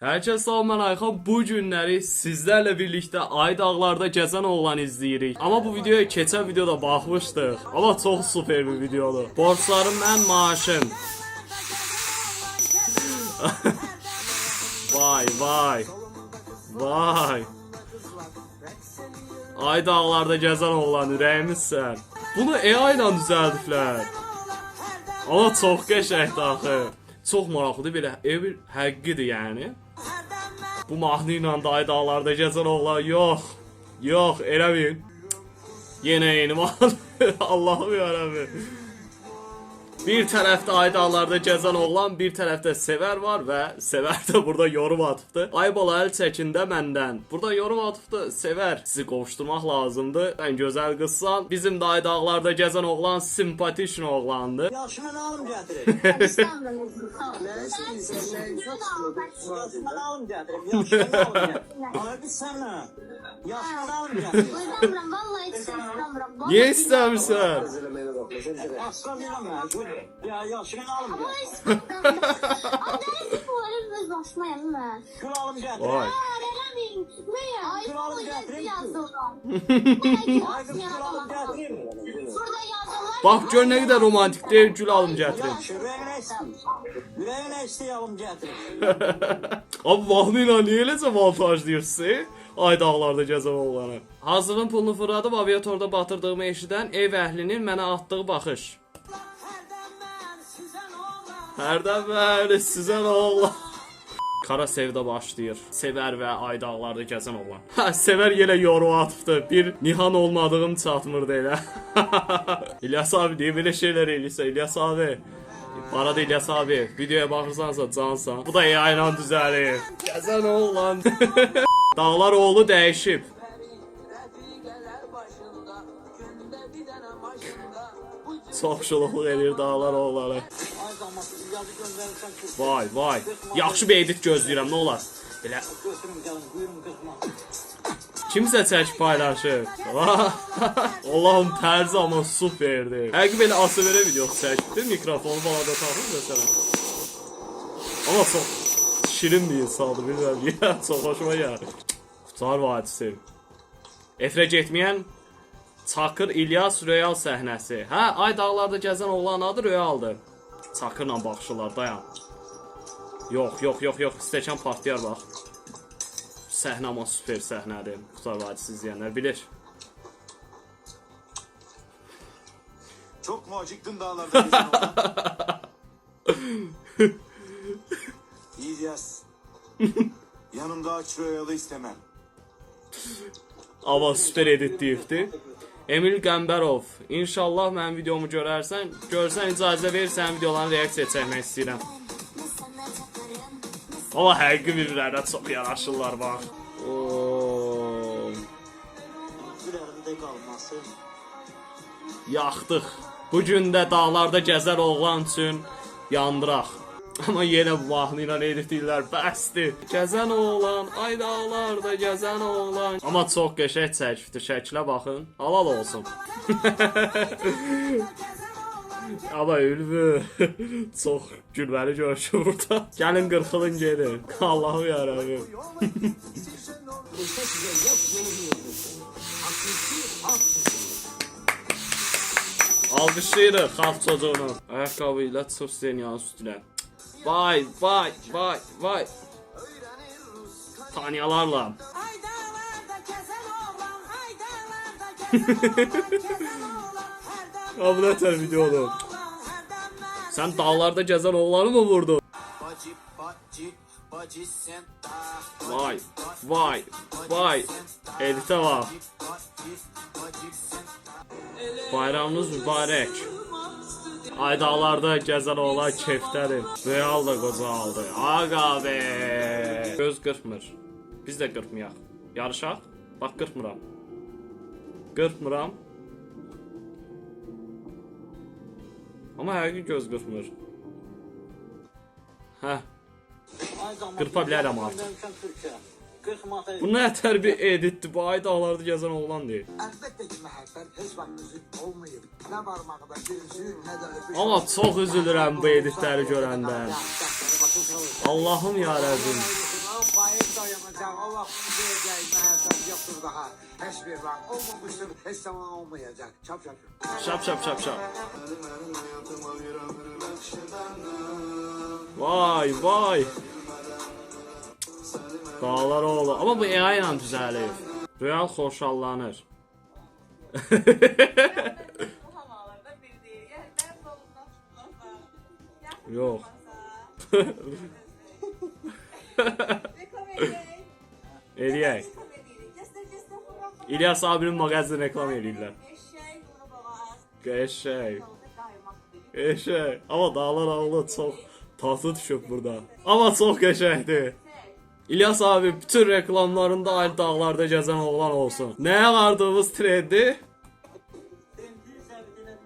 Herkese salam, mən Ayxan. Bu günləri sizlərlə birlikdə Ay dağlarda gəzən oğlan izləyirik. Amma bu videoya keçən videoda baxmışdıq. Amma çox super bir videodur. Borclarım mən, maaşım. Vay vay. Vay. Ay dağlarda gəzən oğlan, ürəyimizsən. Bunu AI ilə düzəldiblər. Amma çox qəşəngdir axı. Çox maraqlıdır, belə bir həqiqidir yəni. Bu mahnı ilə də Ay dağlarda gəzən oğlan yox. Yox, elə bir. Yenə yeni mahnı. Allahım yarabbim. Bir tərəfdə Ay dağlarda gəzən oğlan, bir tərəfdə Sevər var və Sevər də burada yorum atıbdı. Ay bala əl çəkində məndən. Burada yorum atıbdı. Sevər, sizi qovuşturmaq lazımdır. Sən gözəl qızsan. Bizim də Ay dağlarda gəzən oğlan simpatik oğlandır. Yaşına ne alım getirir? Yaşına ne alım getirir? Yaşına ne alım getirir? Alır biz senle. Yaşına ne alım getirir? İstemiyorum, vallahi istemiyorum. Niye istəmirsən? Aslan yaramaz. Ya yaşına ne alım Ama getirir? istemiyorum. Ama neresi bu arada öz başıma yemem. Kül alım getirir. Vay. Veremeyim. Ne ya? Ay Kral bu getireyim. yazdılar. Ay kız kül alım getireyim mi? Burada yazdılar. Bax gör nə qədər romantik deyil, gül alım gətirin. Yaxşı, yüreğine istiyor. Yüreğine istiyor alım getirir. Abi mahnı ilə niyə eləsə montajlayırsın? Ay dağlarda gəzən oğlanı. Hazırın pulunu fırladıb aviatorda batırdığımı eşidən ev əhlinin mənə atdığı baxış. Hərdən mən sizə oğlan. Kara sevda başlayır. Sevər və Ay dağlarda gəzən oğlan. Ha, Sevər yenə yorum atıbdı. Bir Nihan olmadığım çatmırdı elə. İlyas abi niyə belə şeylər eləyirsən İlyas abi? Arada İlyas abi, videoya baxırsansa cansan. Bu da AI ilə düzəlir. Gəzən oğlan. Dağlar oğlu dəyişib. Çox şuluqluq eləyir dağlar oğlanı. Ay zahmet yazı gönderirsen kız. Vay vay. Yaxşı bir edit gözləyirəm, nə olar? Belə Götürüm canım, buyurun kızma. kimsə çək paylaşır. Allah'ım tərzi amma superdir. Həqiqi belə ASMR video çəkdi, mikrofonu falan da taxır məsələn. Amma çox şirin bir insandır, bilmirəm niyə, çox xoşuma gəlir. Qutar vadisi. Efrə getməyən Çakır İlyas Röyal səhnəsi. Hə, Ay dağlarda gəzən oğlan adı Röyaldır. Çakırla baxışırlar, dayan. Yox, yox, yox, yox, stəkan partlayar bax. Səhnə amma super səhnədir. Qutar vadisi izləyənlər bilir. Çok mu acıktın dağlarda gezen oğlan? İlyas. Yanımda aç royalı istemem. Amma super edit deyibdi. Emil Qəmbərov, İnşallah mənim videomu görərsən, görsən icazə verirsən videoların reaksiya çəkmək istəyirəm. Amma həqiqi bir-birlərinə çox yaraşırlar bax. Yüreğinde kalmasın. Yaxdıq. Bu gün də dağlarda gəzər oğlan üçün yandıraq. Amma yenə bu mahnı ilə editləyirlər, bəsdir. Gəzən oğlan, Ay dağlarda gəzən oğlan. Amma çox qəşəng çəkibdir, şəklə baxın. Halal olsun. Amma ülvü çox gülməli görüşü burada. Gəlin qırxılın gedin. Allahım yarabbim. Alqışlayırıq xalq çocuğunu. Ayaqqabı ilə çıxıb Zenyanın üstünə. Vay vay vay vay. Tanyalarla. Ay dağlarda gezen oğlan, ay dağlarda gezen oğlan. Abi nətər videodur. Sən dağlarda gəzən oğlanı mı vurdun? Vay vay vay. Editə bax. Bayramınız mübarək. Ay dağlarda gəzən oğlan keyfdədir. Real da qocaldı. Aqa be. Göz qırpmır. Biz də qırpmayaq. Yarışaq. Bax qırpmıram. Qırpmıram. Amma həqiqi göz qırpmır. Hə. Ay zahmet Kırpa bilərəm artıq. gönderirsen Türkiye. 40 manat. Bu nə tər bir editdir, bu ay dağlarda gəzən oğlan deyil. Əlbəttə ki, məhəbbət heç vaxt üzük olmayıb. Nə barmağında bir üzük, nə də öpüş. Amma çox üzülürəm bu editləri görəndə. Allahım ya Rəbbim. Bayır dayanacaq, o vaxt deyəcək, məhəbbət yoxdur daha. Heç bir vaxt olmamışdır, heç zaman olmayacaq. Çap çap. Şap şap şap şap. Vay vay. Dağlar oğlu. Amma bu AI ilə düzəlir. Real xoşallanır. Yox. Eləyək. İlyas abinin mağazını reklam eləyirlər. Qəşəng. Qəşəng. Amma dağlar oğlu çox tatlı düşüb burada. Amma çox qəşəngdir. İlyas abi bütün reklamlarında ayrı dağlarda gəzən oğlan olsun. Nəyə vardığımız trendi?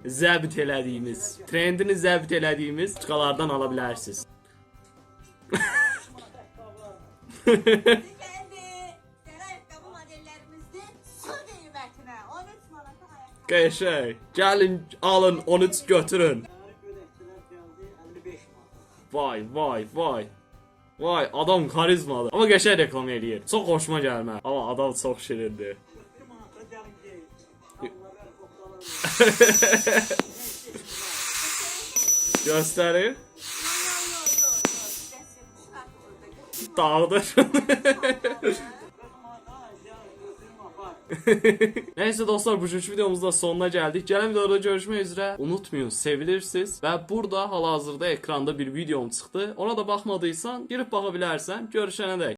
Zəbt elədiyimiz. Trendini zəbt elədiyimiz çıxalardan ala bilərsiniz. Qəşəng. Gəlin alın 13 götürün. Vay vay vay. Vay adam karizmadır. Amma qəşəng reklam eləyir. Çox xoşuma gəlmir. Amma adam çox şirindir. Göstərir. Dağdır. Neyse dostlar, bugünkü videomuzda sonuna geldik. Gələn videoda görüşmək üzrə. Unutmayın, sevilirsiniz. Və burada hal-hazırda ekranda bir videom çıxdı. Ona da baxmadıysan, girib baxa bilərsən. Görüşənədək.